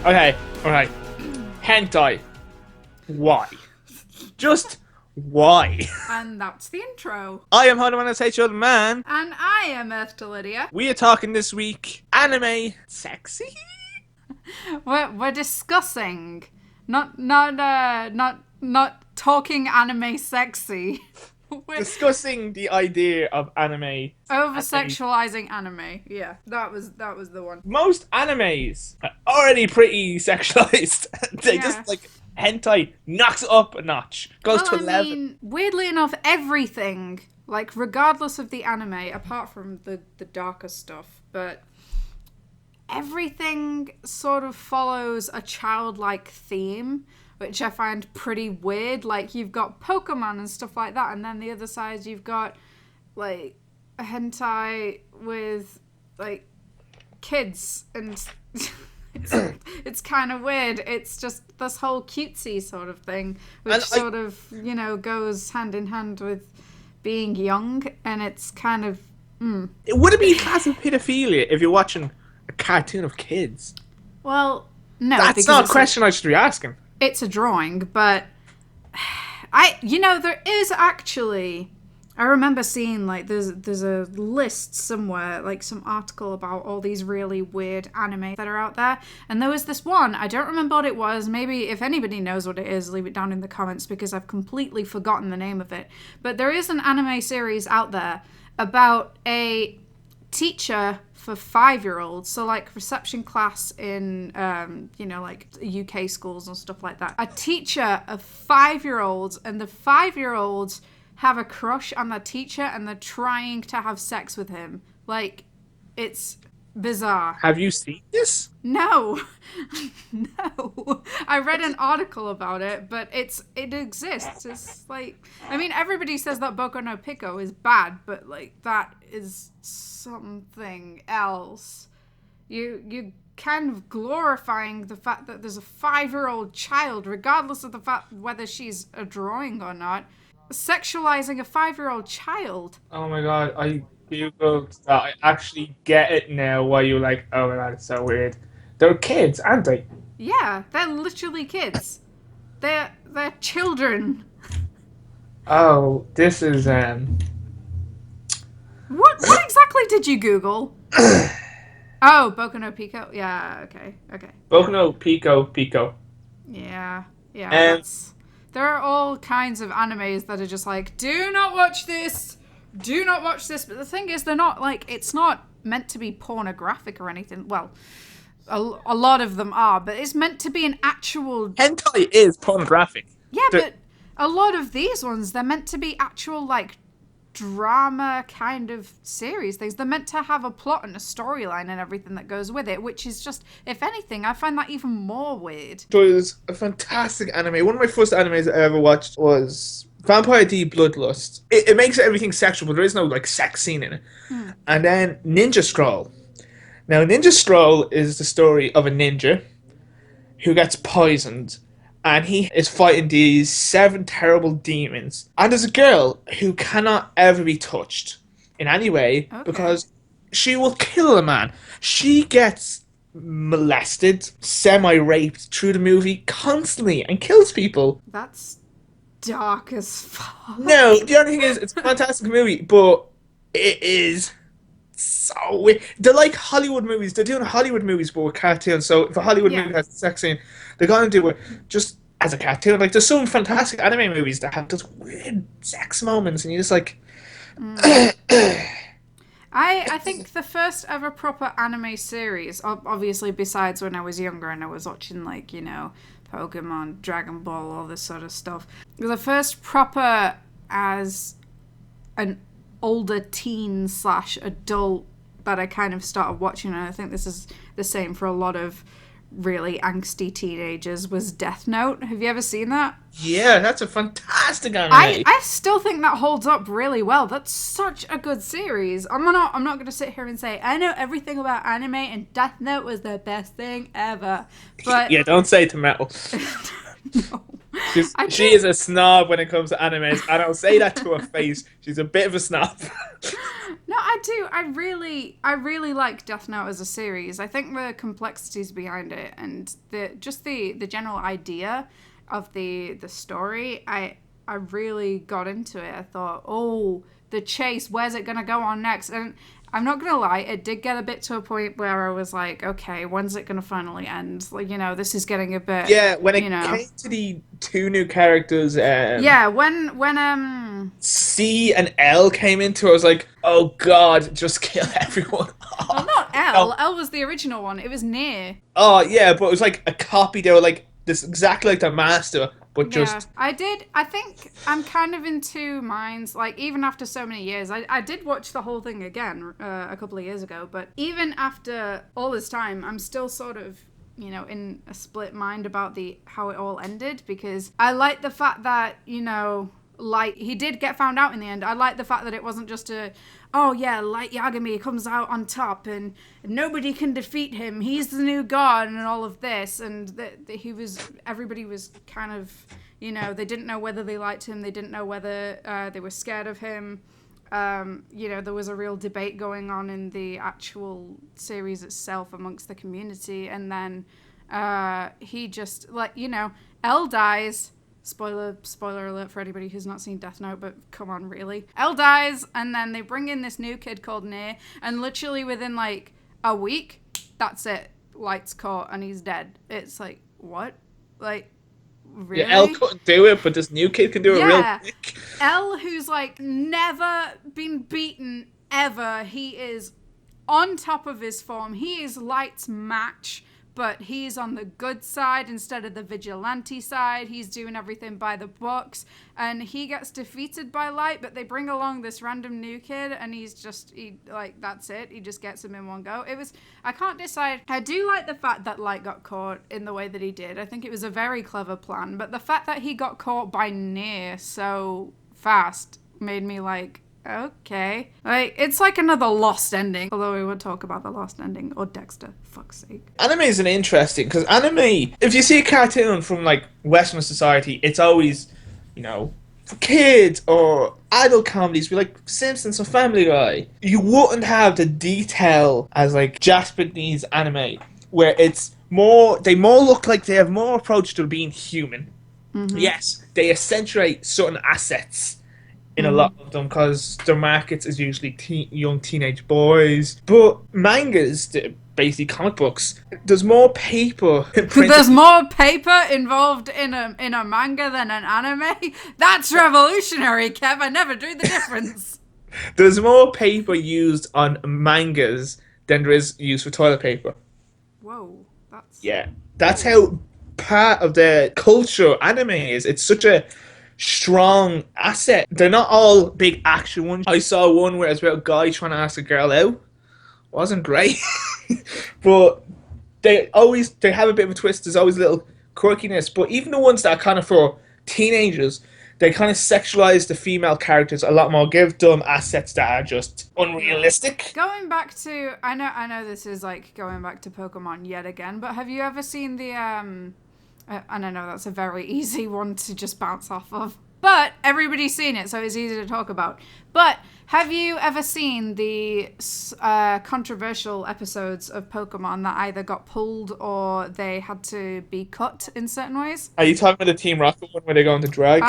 Okay. Hentai. Why? Just why? And that's the intro. I am HOTHEMAN as HOTHEMAN. And I am EarthToLydia. We are talking this week anime sexy. We're discussing, not talking anime sexy. We're Discussing the idea of anime. over-sexualizing anime. Yeah, that was the one. Most animes are already pretty sexualized. They Yeah. just like hentai knocks it up a notch. Goes to 11. I mean, weirdly enough, everything, like regardless of the anime, apart from the darker stuff, but everything sort of follows a childlike theme, which I find pretty weird. Like, you've got Pokemon and stuff like that, and then the other side you've got, like, a hentai with, like, kids, and it's kind of weird. It's just this whole cutesy sort of thing, which sort of, you know, goes hand in hand with being young, and it's kind of, Would it be a class of pedophilia if you're watching a cartoon of kids? well, no. That's because not a it's question I should be asking. It's a drawing, but there is actually, I remember seeing, like, there's a list somewhere, like some article about all these really weird anime that are out there, and there was this one, I don't remember what it was. Maybe if anybody knows what it is, leave it down in the comments, because I've completely forgotten the name of it. But there is an anime series out there about a teacher for 5-year-olds, so like reception class in like UK schools and stuff like that. A teacher of 5-year-olds, and the 5-year-olds have a crush on the teacher and they're trying to have sex with him. Like, it's bizarre. Have you seen this? No. No. I read an article about it, but it exists. It's like, I mean, everybody says that Boku no Pico is bad, but like, that is something else. You kind of glorifying the fact that there's a 5-year-old child, regardless of the fact whether she's a drawing or not, sexualizing a 5-year-old child. Oh my god, I googled that. I actually get it now why you're like, oh my god, it's so weird. They're kids, aren't they? Yeah, they're literally kids. They're children. Oh, this is What exactly did you Google? Oh, Boku no Pico? Yeah, okay. Boku no Pico. Yeah, And there are all kinds of animes that are just like, do not watch this. But the thing is, they're not, like, it's not meant to be pornographic or anything. Well, a lot of them are, but it's meant to be an actual... hentai is pornographic. Yeah, but a lot of these ones, they're meant to be actual, like, drama kind of series things. They're meant to have a plot and a storyline and everything that goes with it, which is just, if anything, I find that even more weird. It was a fantastic anime. One of my first animes I ever watched was Vampire D Bloodlust. It makes everything sexual, but there is no like sex scene in it. And then Ninja Scroll. Now, Ninja Scroll is the story of a ninja who gets poisoned, and he is fighting these 7 terrible demons. And there's a girl who cannot ever be touched in any way because she will kill a man. She gets molested, semi-raped through the movie constantly and kills people. That's dark as fuck. No, the only thing is, it's a fantastic movie, but it is so weird. They're like Hollywood movies. They're doing Hollywood movies, but with cartoons. So if a Hollywood movie has a sex scene, they're going to do it just as a cartoon. Like, there's some fantastic anime movies that have those weird sex moments, and you're just like... I think the first ever proper anime series, obviously besides when I was younger and I was watching, like, you know, Pokemon, Dragon Ball, all this sort of stuff. The first proper as an older teen / adult that I kind of started watching, and I think this is the same for a lot of really angsty teenagers, was Death Note. Have you ever seen that? Yeah, that's a fantastic anime. I still think that holds up really well. That's such a good series. I'm not going to sit here and say I know everything about anime and Death Note was the best thing ever. But yeah, don't say it to Metal. No. She is a snob when it comes to animes, and I'll say that to her face. She's a bit of a snob. No, I do. I really like Death Note as a series. I think the complexities behind it and the general idea of the story, I really got into it. I thought, oh, the chase, where's it gonna go on next? And I'm not gonna lie, it did get a bit to a point where I was like, okay, when's it gonna finally end? Like, this is getting a bit, Yeah, when it came to the two new characters, Yeah, when C and L came into it, I was like, oh god, just kill everyone well, off. not L. No. L was the original one. It was near. Oh yeah, but it was like a copy. They were like this exactly like the master, but Yeah, just I did. I think I'm kind of in two minds. Like, even after so many years, I did watch the whole thing again a couple of years ago. But even after all this time, I'm still sort of, in a split mind about how it all ended, because I like the fact that, Light, he did get found out in the end. I like the fact that it wasn't just oh yeah, Light Yagami comes out on top and nobody can defeat him. He's the new god and all of this. And that everybody was kind of, they didn't know whether they liked him. They didn't know whether they were scared of him. There was a real debate going on in the actual series itself amongst the community. And then he just, L dies. Spoiler alert for anybody who's not seen Death Note, but come on, really. L dies, and then they bring in this new kid called Near, and literally within, like, a week, that's it. Light's caught, and he's dead. It's like, what? Like, really? yeah, L couldn't do it, but this new kid can do it real quick. L, who's, like, never been beaten ever. He is on top of his form. He is Light's match. But he's on the good side instead of the vigilante side. He's doing everything by the books. And he gets defeated by Light, but they bring along this random new kid, and that's it. He just gets him in one go. I can't decide. I do like the fact that Light got caught in the way that he did. I think it was a very clever plan. But the fact that he got caught by Near so fast made me like, okay. Like, it's like another Lost ending. Although we would talk about the Lost ending. Or Dexter, fuck's sake. Anime is an interesting, because anime, if you see a cartoon from like Western society, it's always, for kids or adult comedies, be like Simpsons or Family Guy. You wouldn't have the detail as like Japanese anime, where they more look like they have more approach to being human. Mm-hmm. Yes, they accentuate certain assets in a lot of them, because their markets is usually young teenage boys. But mangas, basically comic books, there's more paper. There's more paper involved in a manga than an anime? That's revolutionary, Kev. I never drew the difference. There's more paper used on mangas than there is used for toilet paper. Whoa, that's how part of the culture anime is. It's such a strong asset. They're not all big action ones. I saw one where it was about a guy trying to ask a girl out. Wasn't great. But they have a bit of a twist. There's always a little quirkiness. But even the ones that are kind of for teenagers, they kind of sexualize the female characters a lot more, give them assets that are just unrealistic. Going back to, I know this is like going back to Pokemon yet again, but have you ever seen the and I know that's a very easy one to just bounce off of, but everybody's seen it, so it's easy to talk about. But have you ever seen the controversial episodes of Pokemon that either got pulled or they had to be cut in certain ways? Are you talking about the Team Rocket one where they go into drag?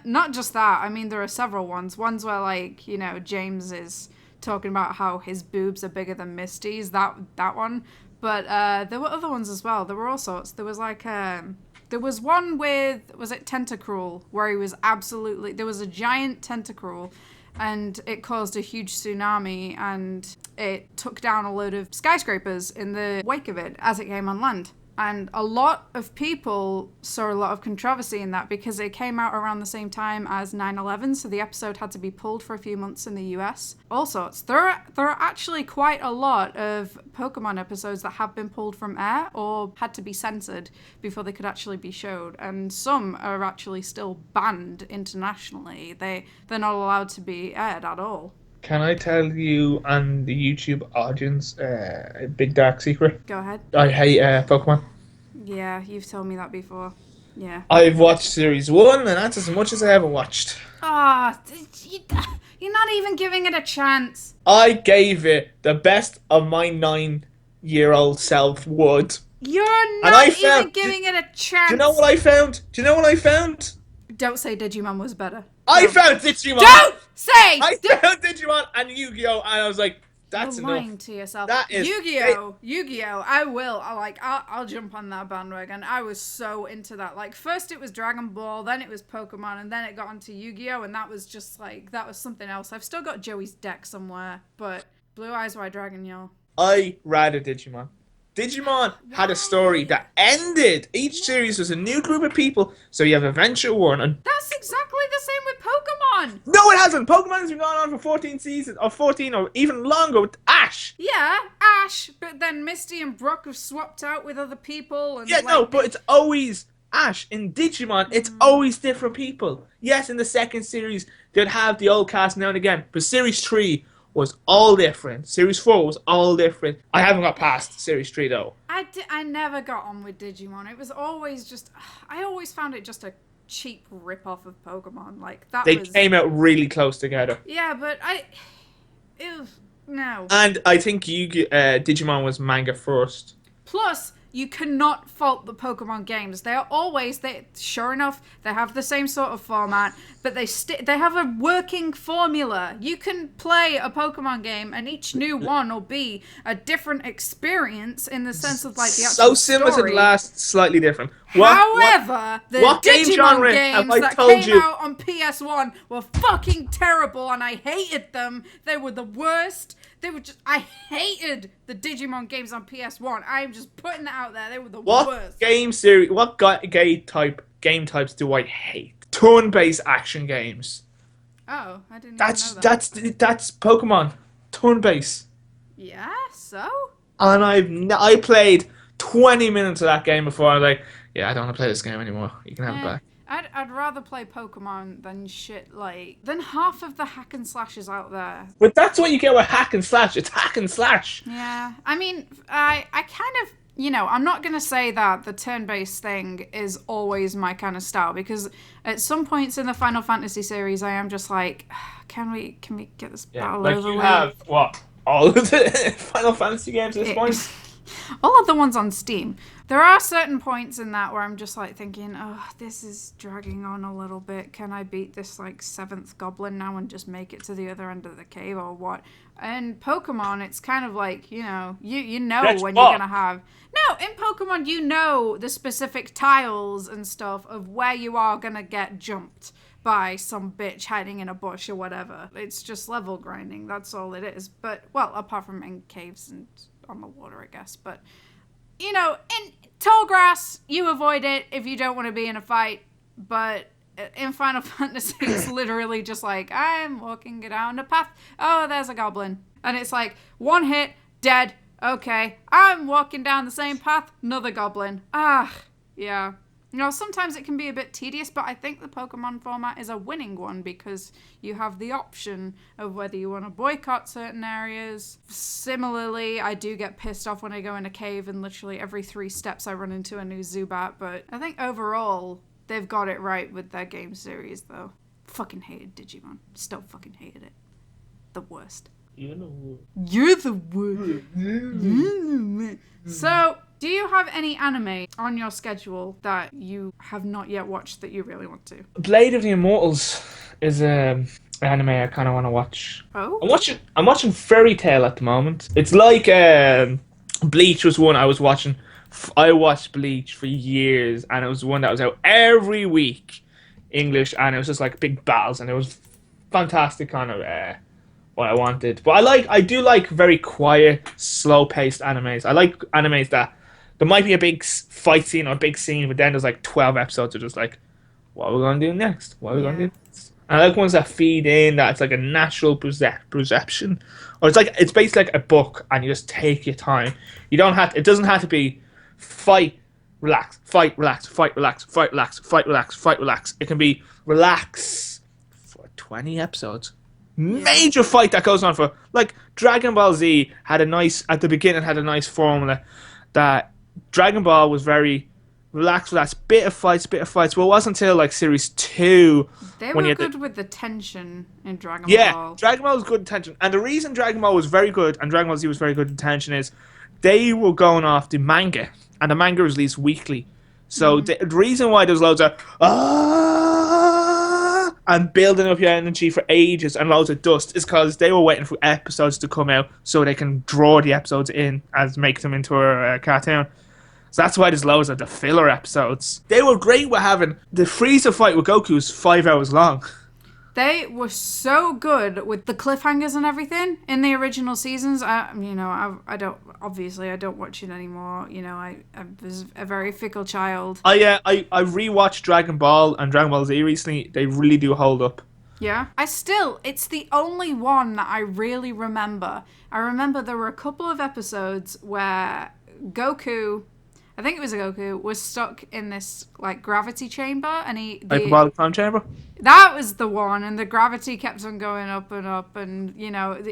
Not just that. I mean, there are several ones. Ones where, like, James is talking about how his boobs are bigger than Misty's. That one. But there were other ones as well. There were all sorts. There was like there was one with, was it Tentacruel, where he was there was a giant Tentacruel, and it caused a huge tsunami, and it took down a load of skyscrapers in the wake of it as it came on land. And a lot of people saw a lot of controversy in that because it came out around the same time as 9/11, so the episode had to be pulled for a few months in the US. All sorts. There are actually quite a lot of Pokemon episodes that have been pulled from air or had to be censored before they could actually be showed. And some are actually still banned internationally. They're not allowed to be aired at all. Can I tell you and the YouTube audience a big dark secret? Go ahead. I hate Pokemon. Yeah, you've told me that before. Yeah. I've watched Series 1, and that's as much as I ever watched. You're not even giving it a chance. I gave it the best of my 9-year-old self would. You're And I not even found. giving it a Do you know what chance. I found? Do you know what I found? Don't say Digimon was better. I Don't. found Digimon! Don't say. I found Digimon and Yu-Gi-Oh! And I was like, You're that's lying enough. to yourself. That is. Yu-Gi-Oh! I will. I'll jump on that bandwagon. I was so into that. Like, first it was Dragon Ball, then it was Pokemon, and then it got onto Yu-Gi-Oh! And that was just like, that was something else. I've still got Joey's deck somewhere, but Blue Eyes White Dragon, y'all. I rather Digimon. Digimon had a story that ended. Each series was a new group of people, so you have Adventure 1 and That's exactly the same with Pokemon. no, it hasn't. Pokemon has been going on for 14 seasons, or 14, or even longer with Ash. Yeah, Ash, but then Misty and Brock have swapped out with other people, and Yeah, like, no, but it's always Ash. In Digimon, it's always different people. Yes, in the second series, they'd have the old cast now and again, but Series 3 was all different. Series 4 was all different. I haven't got past Series 3, though. I never got on with Digimon. It was always just, I always found it just a cheap rip-off of Pokemon. Like, that They was... came out really close together. Yeah, but ew, no. And I think Digimon was manga first. Plus, you cannot fault the Pokemon games. They are always, sure enough, they have the same sort of format, but they have a working formula. You can play a Pokemon game, and each new one will be a different experience in the sense of like the actual So similar story. to the last, slightly different. However, the what game Digimon genre games have I that told came you? out on PS1 were fucking terrible, and I hated them. They were the worst. I hated the Digimon games on PS1. I'm just putting that out there. They were the worst. Game types do I hate? Turn-based action games. Oh, I didn't That's even know that. that's Pokemon. Turn-based. Yeah, so? And I played 20 minutes of that game before I was like, yeah, I don't want to play this game anymore. You can have it back. I'd rather play Pokemon than half of the hack and slashes out there. But that's what you get with hack and slash. It's hack and slash. Yeah, I mean, I kind of, I'm not going to say that the turn-based thing is always my kind of style, because at some points in the Final Fantasy series, I am just like, can we get this battle like over you with? have, what, all of the Final Fantasy games at this point? All of the ones on Steam. There are certain points in that where I'm just like thinking, oh, this is dragging on a little bit. Can I beat this like 7th goblin now and just make it to the other end of the cave or what? And Pokemon, it's kind of like, you know when you're gonna have... No, in Pokemon, you know the specific tiles and stuff of where you are gonna get jumped by some bitch hiding in a bush or whatever. It's just level grinding, that's all it is. But, well, apart from in caves and on the water, I guess. But, in tall grass, you avoid it if you don't want to be in a fight. But in Final Fantasy, it's literally just like, I'm walking down a path. Oh, there's a goblin. And it's like, one hit, dead. Okay, I'm walking down the same path, another goblin. Yeah. Sometimes it can be a bit tedious, but I think the Pokemon format is a winning one because you have the option of whether you want to boycott certain areas. Similarly, I do get pissed off when I go in a cave and literally every 3 steps I run into a new Zubat, but I think overall they've got it right with their game series, though. Fucking hated Digimon. Still fucking hated it. The worst. You're the worst. So... do you have any anime on your schedule that you have not yet watched that you really want to? Blade of the Immortals is an anime I kind of want to watch. Oh? I'm watching Fairy Tail at the moment. It's like Bleach was one I was watching. I watched Bleach for years, and it was one that was out every week, English, and it was just like big battles, and it was fantastic kind of what I wanted. But I do like very quiet, slow-paced animes. I like animes that there might be a big fight scene or a big scene, but then there's like 12 episodes of just like, what are we going to do next? What are we going to do next? And I like ones that feed in, that it's like a natural perception. Or it's basically like a book, and you just take your time. It doesn't have to be fight, relax, fight, relax, fight, relax, fight, relax, fight, relax, fight, relax. It can be relax for 20 episodes. Major fight that goes on for, like, Dragon Ball Z at the beginning had a nice formula that Dragon Ball was very relax, bit of fights, bit of fights. Well, it wasn't until like series two They when were you had the good with the tension in Dragon yeah, Ball. Dragon Ball was good in tension, and the reason Dragon Ball was very good and Dragon Ball Z was very good in tension is they were going off the manga, and the manga was released weekly. So the reason why there's loads of and building up your energy for ages and loads of dust is because they were waiting for episodes to come out so they can draw the episodes in and make them into a cartoon. So that's why there's loads of the filler episodes. They were great with having the Frieza fight with Goku was 5 hours long. They were so good with the cliffhangers and everything in the original seasons. I don't watch it anymore. I was a very fickle child. I rewatched Dragon Ball and Dragon Ball Z recently. They really do hold up. Yeah. It's the only one that I really remember. I remember there were a couple of episodes where Goku, I think it was a Goku, was stuck in this like gravity chamber, and Hyperbolic time chamber. that was the one, and the gravity kept on going up, and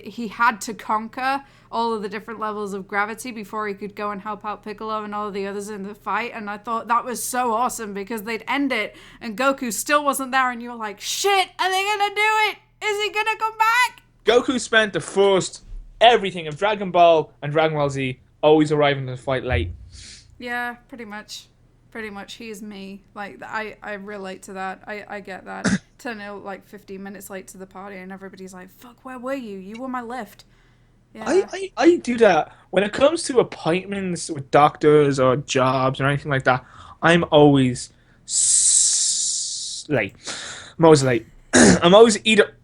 he had to conquer all of the different levels of gravity before he could go and help out Piccolo and all of the others in the fight. And I thought that was so awesome because they'd end it and Goku still wasn't there, and you were like, shit, are they gonna do it? Is he gonna come back? Goku spent the first everything of Dragon Ball and Dragon Ball Z always arriving to the fight late. Yeah, pretty much. Pretty much, he is me. Like, I relate to that. I get that. Turn out like 15 minutes late to the party, and everybody's like, "Fuck, where were you? You were my lift." Yeah. I do that when it comes to appointments with doctors or jobs or anything like that. I'm always late. I'm always late. I'm always either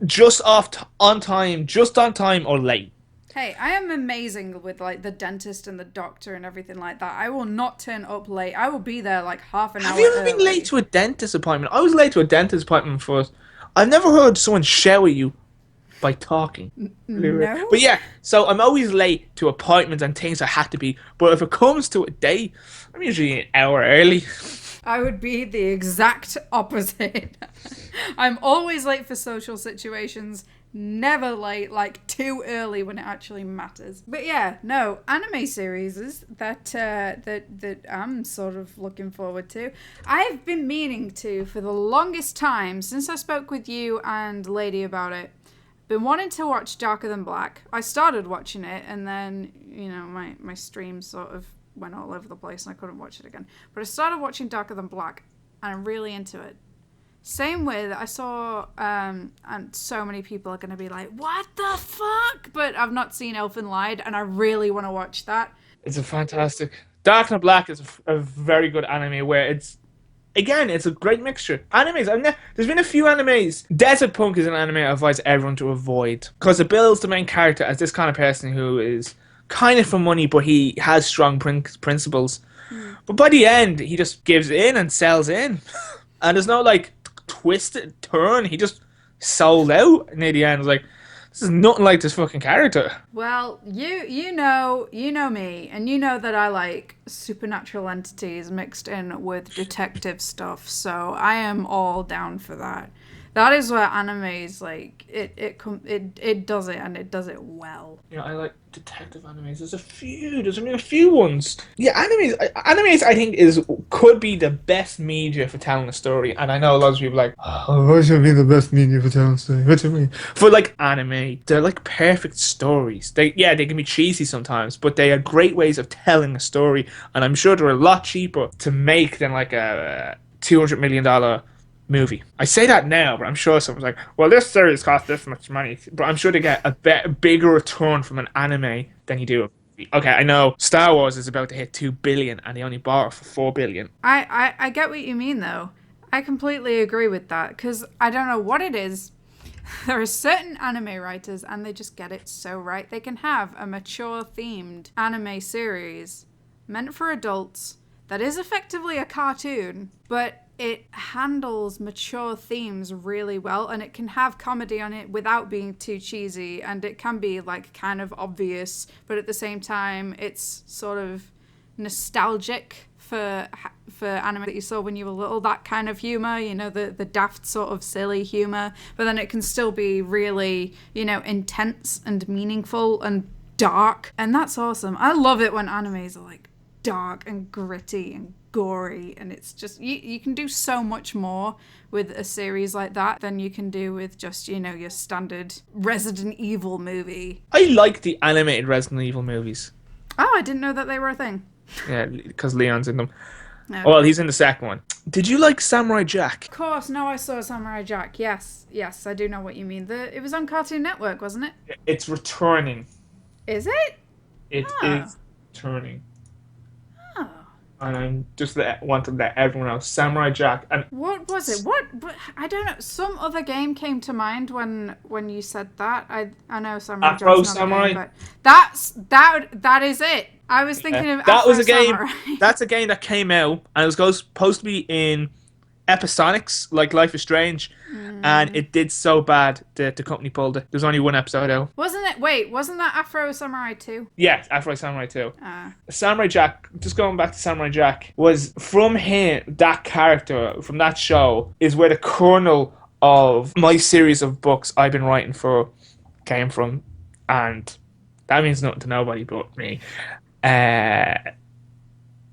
on time, just on time, or late. Hey, I am amazing with like the dentist and the doctor and everything like that. I will not turn up late. I will be there like half an hour Have you ever early. been late to a dentist appointment? I was late to a dentist appointment first. I've never heard someone shout at you by talking. No. But yeah, so I'm always late to appointments and things I had to be. But if it comes to a day, I'm usually an hour early. I would be the exact opposite. I'm always late for social situations, never late, like too early when it actually matters. But yeah, no, anime series that I'm sort of looking forward to. I've been meaning to for the longest time since I spoke with you and Lady about it. Been wanting to watch Darker Than Black. I started watching it and then, my stream sort of went all over the place and I couldn't watch it again. But I started watching Darker Than Black and I'm really into it. Same with, I saw, and so many people are going to be like, what the fuck? But I've not seen Elfen Lied, and I really want to watch that. It's a fantastic. Dark and Black is a very good anime where it's a great mixture. There's been a few animes. Desert Punk is an anime I advise everyone to avoid because it builds the main character as this kind of person who is kind of for money, but he has strong principles. But by the end, he just gives in and sells in. And there's no like twisted turn. He just sold out near the end. I was like, this is nothing like this fucking character. Well, you know me, and you know that I like supernatural entities mixed in with detective stuff. So I am all down for that. That is where anime is like it does it, and it does it well. Yeah, I like detective animes. There's only a few ones. Yeah, animes I think could be the best media for telling a story. And I know a lot of people are like, oh, what should be the best media for telling a story? What do you mean? For like anime, they're like perfect stories. They can be cheesy sometimes, but they are great ways of telling a story. And I'm sure they're a lot cheaper to make than like a $200 million movie. I say that now, but I'm sure someone's like, well, this series cost this much money. But I'm sure they get a bigger return from an anime than you do. Okay, I know Star Wars is about to hit 2 billion and they only bought it for 4 billion. I get what you mean, though. I completely agree with that, because I don't know what it is. There are certain anime writers, and they just get it so right. They can have a mature-themed anime series meant for adults that is effectively a cartoon, but it handles mature themes really well, and it can have comedy on it without being too cheesy, and it can be like kind of obvious, but at the same time it's sort of nostalgic for anime that you saw when you were little, that kind of humor, the daft sort of silly humor, but then it can still be really, intense and meaningful and dark, and that's awesome. I love it when animes are like dark and gritty and gory, and it's just you can do so much more with a series like that than you can do with just, you know, your standard Resident Evil movie. I like the animated Resident Evil movies. Oh, I didn't know that they were a thing. Yeah, because Leon's in them. Okay. Well, he's in the second one. Did you like Samurai Jack? Of course, no, I saw Samurai Jack. Yes, I do know what you mean. It was on Cartoon Network, wasn't it? It's returning. Is it? It is returning. Oh. And I'm just want to let everyone know. Samurai Jack. And what was it? What? I don't know. Some other game came to mind when you said that. I know Samurai Afro Jack's not Samurai? a game, but that is it. I was thinking of that Afro was a game. Samurai. That's a game that came out, and it was supposed to be in episodics, like Life is Strange, and it did so bad that the company pulled it. There's only one episode out. Wasn't it? Wait, wasn't that Afro Samurai 2? Yeah, Afro Samurai 2. Ah. Samurai Jack, just going back to Samurai Jack, was from him, that character, from that show, is where the kernel of my series of books I've been writing for came from. And that means nothing to nobody but me.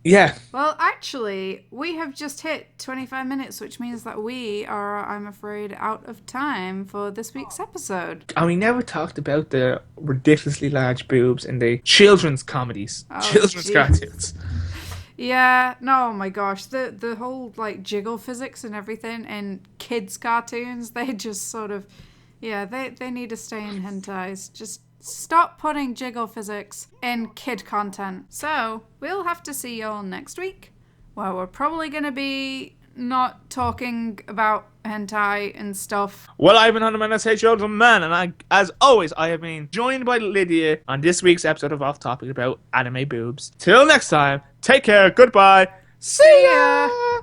Yeah. Well, actually, we have just hit 25 minutes, which means that we are, I'm afraid, out of time for this week's episode. And we never talked about the ridiculously large boobs in the children's comedies, children's cartoons. Yeah, no, oh my gosh, the whole like jiggle physics and everything in kids' cartoons, they just sort of, yeah, they need to stay in hentais. Just stop putting jiggle physics in kid content. So, we'll have to see y'all next week, where we're probably going to be not talking about hentai and stuff. Well, I've been HOTHEMAN, that's HOTHEMAN, and as always, I have been joined by Lydia on this week's episode of Off Topic about anime boobs. Till next time, take care, goodbye, see ya!